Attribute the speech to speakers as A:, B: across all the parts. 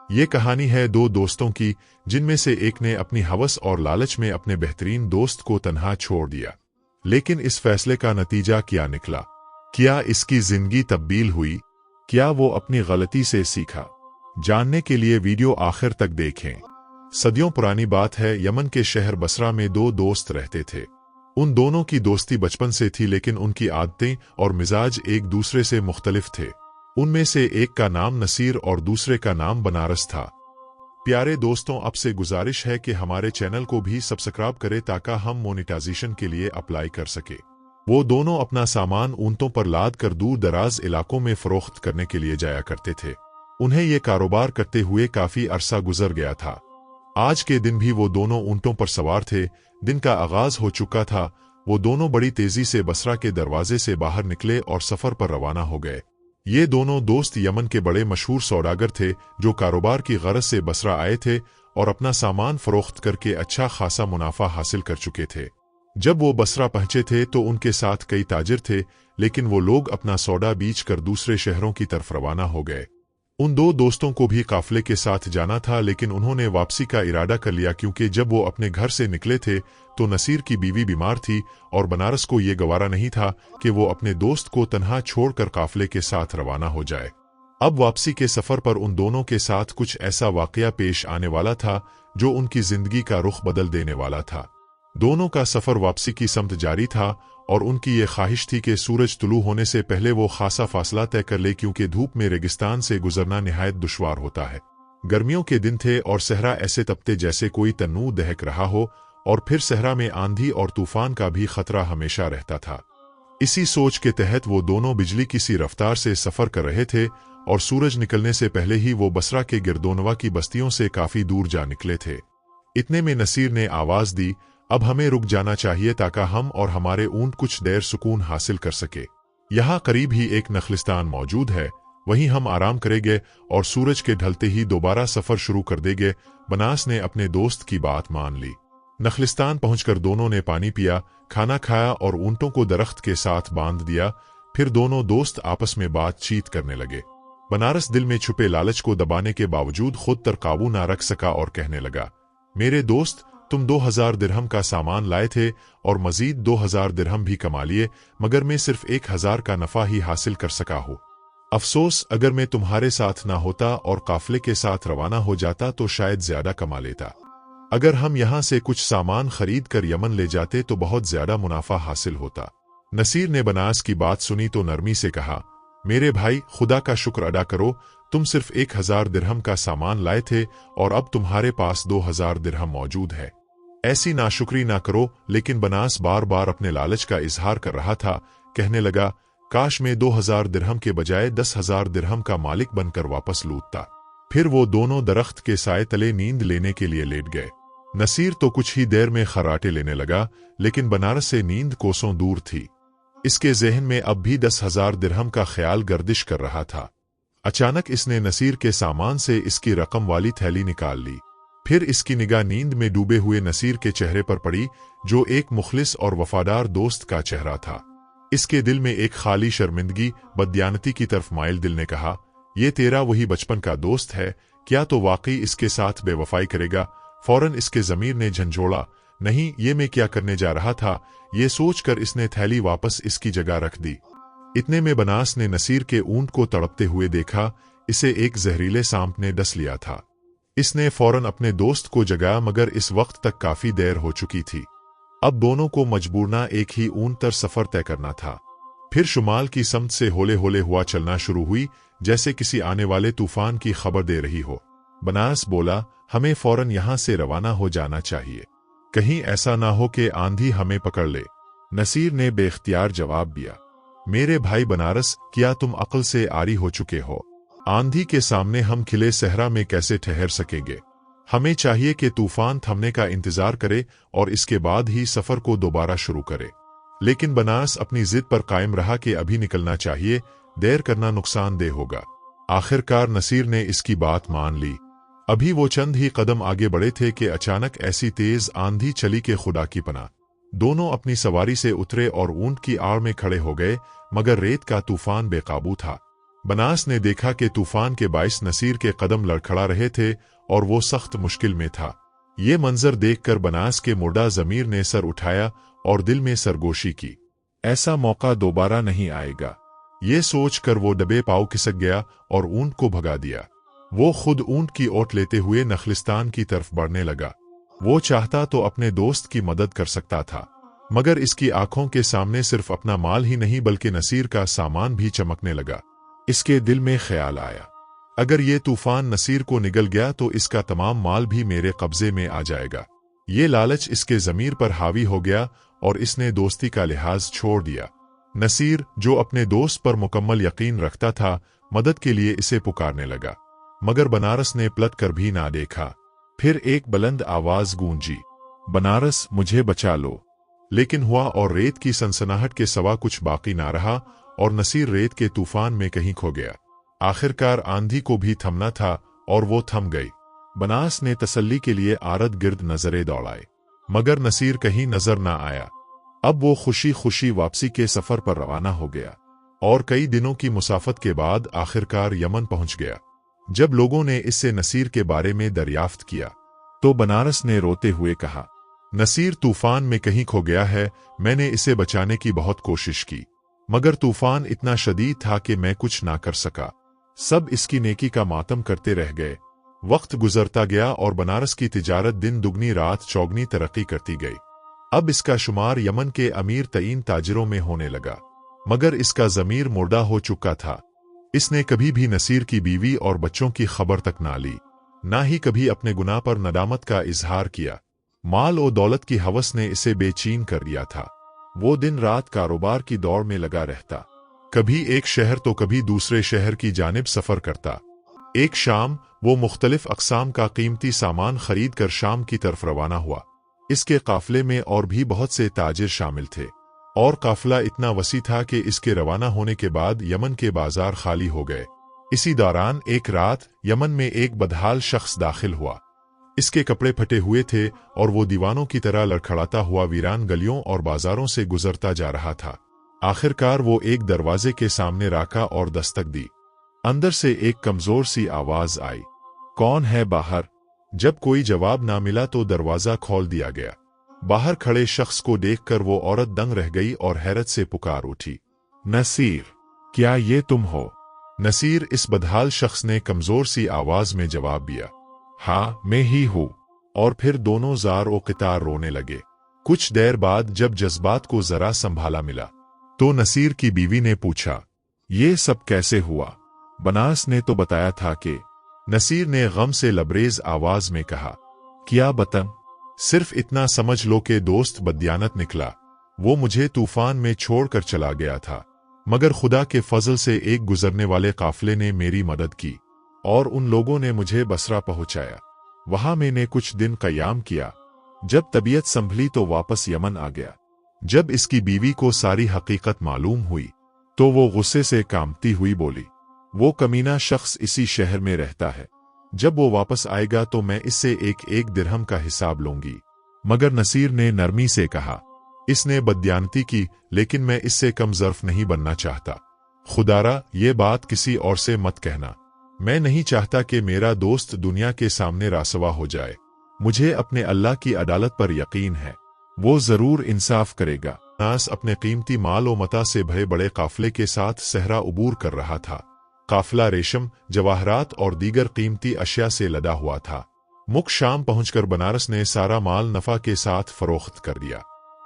A: ये कहानी है दो दोस्तों की, जिनमें से एक ने अपनी हवस और लालच में अपने बेहतरीन दोस्त को तन्हा छोड़ दिया। लेकिन इस फैसले का नतीजा क्या निकला? क्या इसकी जिंदगी तब्दील हुई? क्या वो अपनी गलती से सीखा? जानने के लिए वीडियो आखिर तक देखें। सदियों पुरानी बात है, यमन के शहर बसरा में दो दोस्त रहते थे। उन दोनों की दोस्ती बचपन से थी, लेकिन उनकी आदतें और मिजाज एक दूसरे से मुख्तलिफ थे। उनमें से एक का नाम नसीर और दूसरे का नाम बनारस था। प्यारे दोस्तों, आपसे गुजारिश है कि हमारे चैनल को भी सब्सक्राइब करें ताकि हम मोनेटाइजेशन के लिए अप्लाई कर सके। वो दोनों अपना सामान ऊंटों पर लाद कर दूर दराज इलाकों में फरोख्त करने के लिए जाया करते थे। उन्हें ये कारोबार करते हुए काफी अरसा गुजर गया था। आज के दिन भी वो दोनों ऊंटों पर सवार थे। दिन का आगाज हो चुका था। वो दोनों बड़ी तेजी से बसरा के दरवाजे से बाहर निकले और सफर पर रवाना हो गए। ये दोनों दोस्त यमन के बड़े मशहूर सौदागर थे, जो कारोबार की गरज से बसरा आए थे और अपना सामान फरोख्त करके अच्छा खासा मुनाफा हासिल कर चुके थे। जब वो बसरा पहुंचे थे तो उनके साथ कई ताजिर थे, लेकिन वो लोग अपना सौदा बेच कर दूसरे शहरों की तरफ रवाना हो गए। उन दो दोस्तों को भी काफिले के साथ जाना था, लेकिन उन्होंने वापसी का इरादा कर लिया, क्योंकि जब वो अपने घर से निकले थे तो नसीर की बीवी बीमार थी और बनारस को ये गवारा नहीं था कि वो अपने दोस्त को तन्हा छोड़कर काफिले के साथ रवाना हो जाए। अब वापसी के सफर पर उन दोनों के साथ कुछ ऐसा वाकया पेश आने वाला था जो उनकी जिंदगी का रुख बदल देने वाला था। दोनों का सफर वापसी की समत जारी था और उनकी ये ख्वाहिश थी कि सूरज तुलू होने से पहले वो खासा फासला तय कर ले, क्योंकि धूप में रेगिस्तान से गुजरना निहायत दुश्वार होता है। गर्मियों के दिन थे और सहरा ऐसे तपते जैसे कोई तन्नू दहक रहा हो, और फिर सहरा में आंधी और तूफान का भी खतरा हमेशा रहता था। इसी सोच के तहत वो दोनों बिजली की रफ्तार से सफर कर रहे थे और सूरज निकलने से पहले ही वो बसरा के गिरदोनवा की बस्तियों से काफी दूर जा निकले थे। इतने में नसीर ने आवाज दी, अब हमें रुक जाना चाहिए ताकि हम और हमारे ऊंट कुछ देर सुकून हासिल कर सके। यहाँ करीब ही एक नखलिस्तान मौजूद है, वहीं हम आराम करेंगे और सूरज के ढलते ही दोबारा सफर शुरू कर देंगे। बनास ने अपने दोस्त की बात मान ली। नखलिस्तान पहुंचकर दोनों ने पानी पिया, खाना खाया और ऊंटों को दरख्त के साथ बांध दिया। फिर दोनों दोस्त आपस में बातचीत करने लगे। बनारस दिल में छुपे लालच को दबाने के बावजूद खुद पर काबू ना रख सका और कहने लगा, मेरे दोस्त, तुम 2000 दिरहम का सामान लाए थे और मजीद 2000 दिरहम भी कमा लिए, मगर मैं सिर्फ 1000 का नफा ही हासिल कर सका हूँ। अफसोस, अगर मैं तुम्हारे साथ ना होता और काफिले के साथ रवाना हो जाता तो शायद ज्यादा कमा लेता। अगर हम यहाँ से कुछ सामान खरीद कर यमन ले जाते तो बहुत ज्यादा मुनाफा हासिल होता। नसीर ने बनास की बात सुनी तो नरमी से कहा, मेरे भाई, खुदा का शुक्र अदा करो, तुम सिर्फ 1000 दिरहम का सामान लाए थे और अब तुम्हारे पास 2000 दिरहम मौजूद है। ऐसी नाशुक्री ना करो। लेकिन बनास बार बार अपने लालच का इजहार कर रहा था। कहने लगा, काश मैं 2000 दिरहम के बजाय 10,000 दिरहम का मालिक बनकर वापस लूटता। फिर वो दोनों दरख्त के साए तले नींद लेने के लिए लेट गए। नसीर तो कुछ ही देर में खर्राटे लेने लगा, लेकिन बनारस से नींद कोसों दूर थी। इसके जहन में अब भी 10,000 दिरहम का ख्याल गर्दिश कर रहा था। अचानक इसने नसीर के सामान से इसकी रकम वाली थैली निकाल ली। फिर इसकी निगाह नींद में डूबे हुए नसीर के चेहरे पर पड़ी, जो एक मुखलिस और वफादार दोस्त का चेहरा था। इसके दिल में एक खाली शर्मिंदगी, बददियानती की तरफ माइल दिल ने कहा, ये तेरा वही बचपन का दोस्त है, क्या तो वाकई इसके साथ बेवफाई करेगा? फौरन इसके ज़मीर ने झंझोड़ा, नहीं, ये मैं क्या करने जा रहा था? ये सोचकर इसने थैली वापस इसकी जगह रख दी। इतने में बनास ने नसीर के ऊंट को तड़पते हुए देखा। इसे एक जहरीले सांप ने डस लिया था। इसने फौरन अपने दोस्त को जगाया, मगर इस वक्त तक काफी देर हो चुकी थी। अब दोनों को मजबूरना एक ही ऊंट पर सफर तय करना था। फिर शुमाल की समत से होले होले हुआ चलना शुरू हुई, जैसे किसी आने वाले तूफान की खबर दे रही हो। बनास बोला, हमें फौरन यहाँ से रवाना हो जाना चाहिए, कहीं ऐसा ना हो कि आंधी हमें पकड़ ले। नसीर ने बेख्तियार जवाब दिया, मेरे भाई बनारस, क्या तुम अक्ल से आरी हो चुके हो? आंधी के सामने हम खिले सहरा में कैसे ठहर सकेंगे? हमें चाहिए कि तूफान थमने का इंतजार करे और इसके बाद ही सफर को दोबारा शुरू करे। लेकिन बनारस अपनी जिद पर कायम रहा कि अभी निकलना चाहिए, देर करना नुकसानदेह होगा। आखिरकार नसीर ने इसकी बात मान ली। अभी वो चंद ही कदम आगे बढ़े थे कि अचानक ऐसी तेज आंधी चली कि खुदा की पनाह। दोनों अपनी सवारी से उतरे और ऊंट की आड़ में खड़े हो गए, मगर रेत का तूफान बेकाबू था। बनास ने देखा कि तूफान के बाइस नसीर के कदम लड़खड़ा रहे थे और वो सख्त मुश्किल में था। ये मंजर देखकर बनास के मुर्दा ज़मीर ने सर उठाया और दिल में सरगोशी की। ऐसा मौका दोबारा नहीं आएगा। ये सोचकर वो दबे पाँव खिसक गया और ऊंट को भगा दिया। वो खुद ऊंट की ओट लेते हुए नखलिस्तान की तरफ बढ़ने लगा। वो चाहता तो अपने दोस्त की मदद कर सकता था, मगर इसकी आंखों के सामने सिर्फ अपना माल ही नहीं बल्कि नसीर का सामान भी चमकने लगा। इसके दिल में ख्याल आया, अगर ये तूफान नसीर को निगल गया तो इसका तमाम माल भी मेरे कब्जे में आ जाएगा। ये लालच इसके ज़मीर पर हावी हो गया और इसने दोस्ती का लिहाज छोड़ दिया। नसीर, जो अपने दोस्त पर मुकम्मल यकीन रखता था, मदद के लिए इसे पुकारने लगा, मगर बनारस ने पलट कर भी ना देखा। फिर एक बुलंद आवाज गूंजी, बनारस, मुझे बचा लो। लेकिन हुआ और रेत की सनसनाहट के सिवा कुछ बाकी ना रहा और नसीर रेत के तूफान में कहीं खो गया। आखिरकार आंधी को भी थमना था और वो थम गई। बनास ने तसल्ली के लिए आरद गिर्द नजरें दौड़ाई, मगर नसीर कहीं नजर ना आया। अब वो खुशी खुशी वापसी के सफर पर रवाना हो गया और कई दिनों की मुसाफत के बाद आखिरकार यमन पहुंच गया। जब लोगों ने इससे नसीर के बारे में दरियाफ्त किया तो बनारस ने रोते हुए कहा, नसीर तूफान में कहीं खो गया है। मैंने इसे बचाने की बहुत कोशिश की, मगर तूफान इतना शदीद था कि मैं कुछ ना कर सका। सब इसकी नेकी का मातम करते रह गए। वक्त गुजरता गया और बनारस की तिजारत दिन दुगनी रात चौगनी तरक्की करती गई। अब इसका शुमार यमन के अमीर तरीन ताजिरों में होने लगा, मगर इसका ज़मीर मुर्दा हो चुका था। इसने कभी भी नसीर की बीवी और बच्चों की खबर तक ना ली, ना ही कभी अपने गुनाह पर नदामत का इजहार किया। माल और दौलत की हवस ने इसे बेचैन कर दिया था। वो दिन रात कारोबार की दौड़ में लगा रहता, कभी एक शहर तो कभी दूसरे शहर की जानिब सफर करता। एक शाम वो मुख्तलिफ अक़साम का कीमती सामान खरीद कर शाम की तरफ रवाना हुआ। इसके काफिले में और भी बहुत से ताजिर शामिल थे और काफिला इतना वसी था कि इसके रवाना होने के बाद यमन के बाजार खाली हो गए। इसी दौरान एक रात यमन में एक बदहाल शख्स दाखिल हुआ। इसके कपड़े फटे हुए थे और वो दीवानों की तरह लड़खड़ाता हुआ वीरान गलियों और बाजारों से गुजरता जा रहा था। आखिरकार वो एक दरवाजे के सामने राका और दस्तक दी। अंदर से एक कमजोर सी आवाज आई, कौन है बाहर? जब कोई जवाब ना मिला तो दरवाजा खोल दिया गया। बाहर खड़े शख्स को देखकर वो औरत दंग रह गई और हैरत से पुकार उठी, नसीर, क्या ये तुम हो? नसीर, इस बदहाल शख्स ने कमजोर सी आवाज में जवाब दिया, हाँ मैं ही हूँ। और फिर दोनों जार और कितार रोने लगे। कुछ देर बाद जब जज्बात को जरा संभाला मिला तो नसीर की बीवी ने पूछा, ये सब कैसे हुआ? बनास ने तो बताया था कि। नसीर ने गम से लबरेज आवाज में कहा, क्या बतन? सिर्फ इतना समझ लो कि दोस्त बददियानत निकला। वो मुझे तूफान में छोड़कर चला गया था, मगर खुदा के फजल से एक गुजरने वाले काफिले ने मेरी मदद की और उन लोगों ने मुझे बसरा पहुंचाया। वहां मैंने कुछ दिन क़याम किया। जब तबीयत संभली तो वापस यमन आ गया। जब इसकी बीवी को सारी हकीकत मालूम हुई तो वो गुस्से से कांपती हुई बोली, वो कमीना शख्स इसी शहर में रहता है। जब वो वापस आएगा तो मैं इससे एक एक दिरहम का हिसाब लूंगी। मगर नसीर ने नरमी से कहा, इसने बददियानती की, लेकिन मैं इससे कम ज़र्फ नहीं बनना चाहता। खुदारा, ये बात किसी और से मत कहना। मैं नहीं चाहता कि मेरा दोस्त दुनिया के सामने रासवा हो जाए। मुझे अपने अल्लाह की अदालत पर यकीन है, वो जरूर इंसाफ करेगा। नास अपने कीमती माल और मता से भरे बड़े काफिले के साथ सहरा उबूर कर रहा था। काफिला रेशम, जवाहरात और दीगर कीमती अशिया से लदा हुआ था। मुख शाम पहुंचकर बनारस ने सारा माल नफा के साथ फरोख्त कर दिया।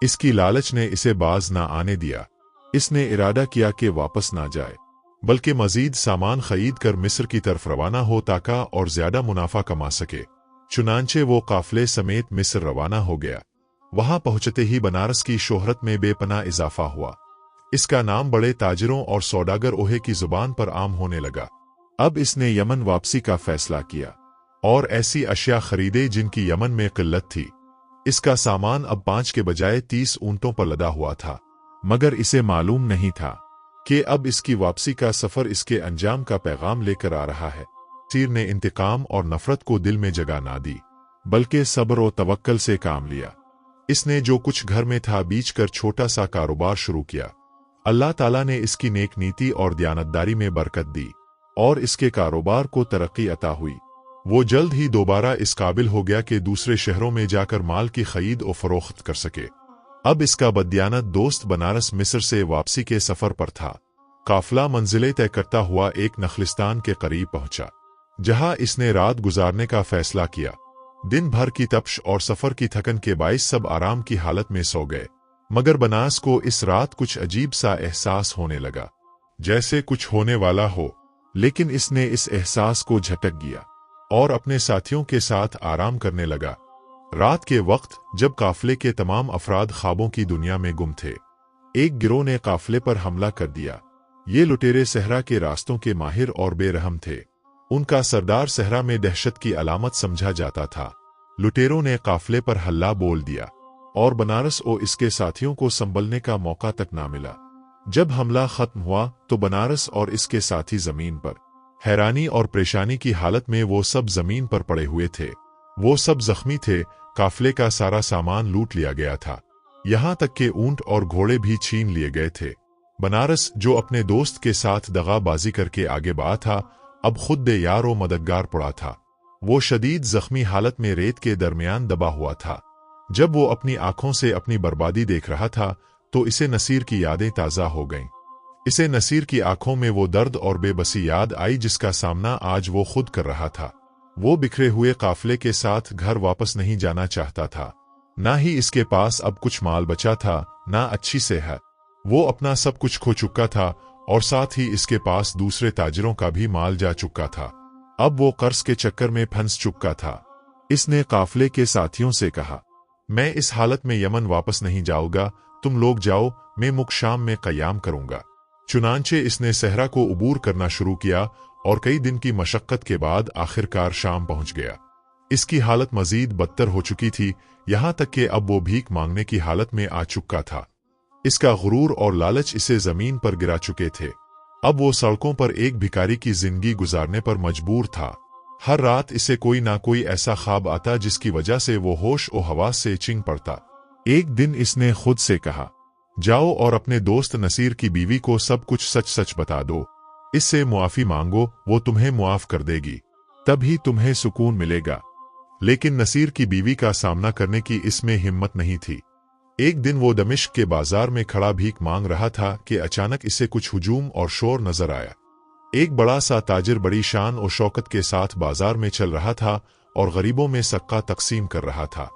A: इसकी लालच ने इसे बाज ना आने दिया। इसने इरादा किया कि वापस ना जाए, बल्कि मजीद सामान खरीद कर मिस्र की तरफ रवाना हो ताका और ज्यादा मुनाफा कमा सके। चुनांचे वो काफिले समेत मिस्र रवाना हो गया। वहां पहुंचते ही बनारस की शोहरत में बेपनाह इजाफा हुआ। इसका नाम बड़े ताजिरों और सौदागर ओहे की जुबान पर आम होने लगा। अब इसने यमन वापसी का फैसला किया और ऐसी अशिया खरीदे जिनकी यमन में किल्लत थी। इसका सामान अब 5 के बजाय 30 ऊंटों पर लदा हुआ था, मगर इसे मालूम नहीं था कि अब इसकी वापसी का सफर इसके अंजाम का पैगाम लेकर आ रहा है। नसीर ने इंतकाम और नफरत को दिल में जगह ना दी, बल्कि सब्र और तवक्कल से काम लिया। इसने जो कुछ घर में था बीच कर छोटा सा कारोबार शुरू किया। अल्लाह ताला ने इसकी नेक नीति और दयानतदारी में बरकत दी और इसके कारोबार को तरक्की अता हुई। वो जल्द ही दोबारा इस काबिल हो गया कि दूसरे शहरों में जाकर माल की खरीद और फरोख्त कर सके। अब इसका बददियानत दोस्त बनारस मिस्र से वापसी के सफर पर था। काफिला मंजिलें तय करता हुआ एक नखलिस्तान के करीब पहुंचा, जहां इसने रात गुजारने का फैसला किया। दिन भर की तपश और सफर की थकन के बाइस सब आराम की हालत में सो गए, मगर बनास को इस रात कुछ अजीब सा एहसास होने लगा, जैसे कुछ होने वाला हो। लेकिन इसने इस एहसास को झटक दिया और अपने साथियों के साथ आराम करने लगा। रात के वक्त जब काफिले के तमाम अफराद ख्वाबों की दुनिया में गुम थे, एक गिरोह ने काफिले पर हमला कर दिया। ये लुटेरे सहरा के रास्तों के माहिर और बेरहम थे। उनका सरदार सहरा में दहशत की अलामत समझा जाता था। लुटेरों ने काफिले पर हल्ला बोल दिया और बनारस और इसके साथियों को संभलने का मौका तक ना मिला। जब हमला खत्म हुआ तो बनारस और इसके साथी जमीन पर हैरानी और परेशानी की हालत में वो सब जमीन पर पड़े हुए थे। वो सब जख्मी थे। काफिले का सारा सामान लूट लिया गया था, यहाँ तक के ऊंट और घोड़े भी छीन लिए गए थे। बनारस, जो अपने दोस्त के साथ दगाबाजी करके आगे बढ़ा था, अब खुद बेयार और मददगार पड़ा था। वो शदीद जख्मी हालत में रेत के दरमियान दबा हुआ था। जब वो अपनी आंखों से अपनी बर्बादी देख रहा था तो इसे नसीर की यादें ताज़ा हो गईं। इसे नसीर की आंखों में वो दर्द और बेबसी याद आई जिसका सामना आज वो खुद कर रहा था। वो बिखरे हुए काफिले के साथ घर वापस नहीं जाना चाहता था। ना ही इसके पास अब कुछ माल बचा था, ना अच्छी सेहत। वो अपना सब कुछ खो चुका था और साथ ही इसके पास दूसरे ताजिरों का भी माल जा चुका था। अब वो कर्ज के चक्कर में फंस चुका था। इसने काफिले के साथियों से कहा, मैं इस हालत में यमन वापस नहीं जाऊंगा, तुम लोग जाओ, मैं मुख शाम में कयाम करूंगा। चुनांचे इसने सहरा को उबूर करना शुरू किया और कई दिन की मशक्कत के बाद आखिरकार शाम पहुंच गया। इसकी हालत मजीद बदतर हो चुकी थी, यहाँ तक कि अब वो भीख मांगने की हालत में आ चुका था। इसका गुरूर और लालच इसे जमीन पर गिरा चुके थे। अब वो सड़कों पर एक भिखारी की जिंदगी गुजारने पर मजबूर था। हर रात इसे कोई ना कोई ऐसा ख्वाब आता जिसकी वजह से वो होश और हवास से चिंग पड़ता। एक दिन इसने खुद से कहा, जाओ और अपने दोस्त नसीर की बीवी को सब कुछ सच सच बता दो। इससे मुआफी मांगो, वो तुम्हें मुआफ कर देगी, तभी तुम्हें सुकून मिलेगा। लेकिन नसीर की बीवी का सामना करने की इसमें हिम्मत नहीं थी। एक दिन वो दमिश्क के बाजार में खड़ा भीख मांग रहा था कि अचानक इसे कुछ हुजूम और शोर नजर आया। एक बड़ा सा ताजिर बड़ी शान और शौकत के साथ बाजार में चल रहा था और गरीबों में सक्का तकसीम कर रहा था।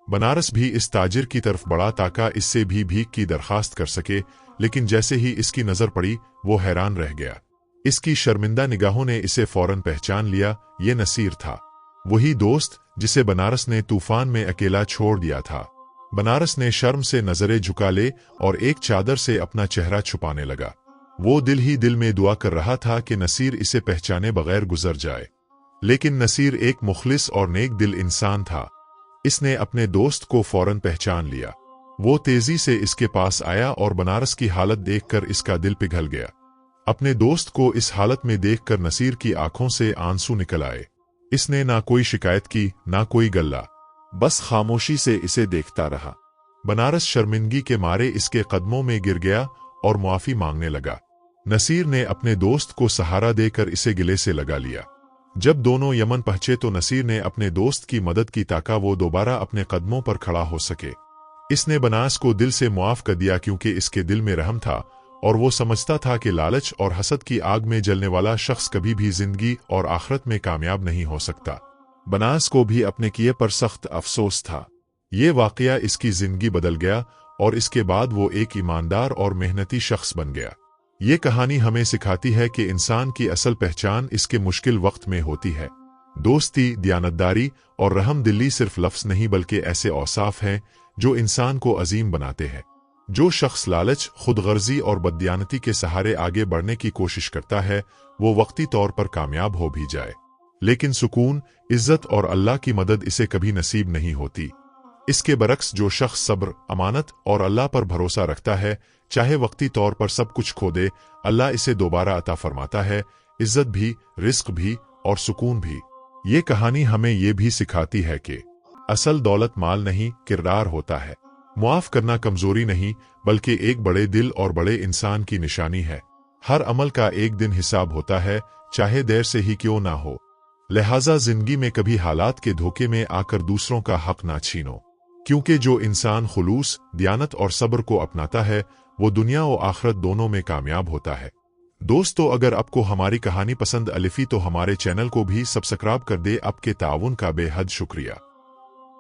A: बनारस भी इस ताजिर की तरफ बढ़ा ताकि इससे भी भीख की दरखास्त कर सके, लेकिन जैसे ही इसकी नजर पड़ी वो हैरान रह गया। इसकी शर्मिंदा निगाहों ने इसे फौरन पहचान लिया। ये नसीर था, वही दोस्त जिसे बनारस ने तूफान में अकेला छोड़ दिया था। बनारस ने शर्म से नजरें झुका ले और एक चादर से अपना चेहरा छुपाने लगा। वो दिल ही दिल में दुआ कर रहा था कि नसीर इसे पहचाने बगैर गुजर जाए। लेकिन नसीर एक मुखलिस और नेक दिल इंसान था। इसने अपने दोस्त को फौरन पहचान लिया। वो तेजी से इसके पास आया और बनारस की हालत देखकर इसका दिल पिघल गया। अपने दोस्त को इस हालत में देखकर नसीर की आंखों से आंसू निकल आए। इसने ना कोई शिकायत की, ना कोई गल्ला, बस खामोशी से इसे देखता रहा। बनारस शर्मिंदगी के मारे इसके कदमों में गिर गया और मुआफी मांगने लगा। नसीर ने अपने दोस्त को सहारा देकर इसे गिले से लगा लिया। जब दोनों यमन पहुंचे तो नसीर ने अपने दोस्त की मदद की ताकि वो दोबारा अपने कदमों पर खड़ा हो सके। इसने बनास को दिल से मुआफ कर दिया क्योंकि इसके दिल में रहम था और वो समझता था कि लालच और हसद की आग में जलने वाला शख्स कभी भी जिंदगी और आखिरत में कामयाब नहीं हो सकता। बनास को भी अपने किए पर सख्त अफसोस था। ये वाकया इसकी जिंदगी बदल गया और इसके बाद वो एक ईमानदार और मेहनती शख्स बन गया। ये कहानी हमें सिखाती है कि इंसान की असल पहचान इसके मुश्किल वक्त में होती है। दोस्ती, दयानतदारी और रहम दिली सिर्फ लफ्ज नहीं बल्कि ऐसे औसाफ हैं जो इंसान को अजीम बनाते हैं। जो शख्स लालच, खुदगर्जी और बददियानती के सहारे आगे बढ़ने की कोशिश करता है वो वक्ती तौर पर कामयाब हो भी जाए, लेकिन सुकून, इज्जत और अल्लाह की मदद इसे कभी नसीब नहीं होती। इसके बरक्स जो शख्स सब्र, अमानत और अल्लाह पर भरोसा रखता है, चाहे वक्ती तौर पर सब कुछ खो दे, अल्लाह इसे दोबारा अता फरमाता है, इज्जत भी, रिस्क भी और सुकून भी। ये कहानी हमें ये भी सिखाती है कि असल दौलत माल नहीं, किरदार होता है। मुआफ करना कमजोरी नहीं बल्कि एक बड़े दिल और बड़े इंसान की निशानी है। हर अमल का एक दिन हिसाब होता है, चाहे देर से ही क्यों ना हो। लिहाजा जिंदगी में कभी हालात के धोखे में आकर दूसरों का हक ना छीनो, क्योंकि जो इंसान खुलूस, दियानत और सब्र को अपनाता है वो दुनिया और आखिरत दोनों में कामयाब होता है। दोस्तों, अगर आपको हमारी कहानी पसंद अलिफी तो हमारे चैनल को भी सब्सक्राइब कर दे। आपके ताउन का बेहद शुक्रिया।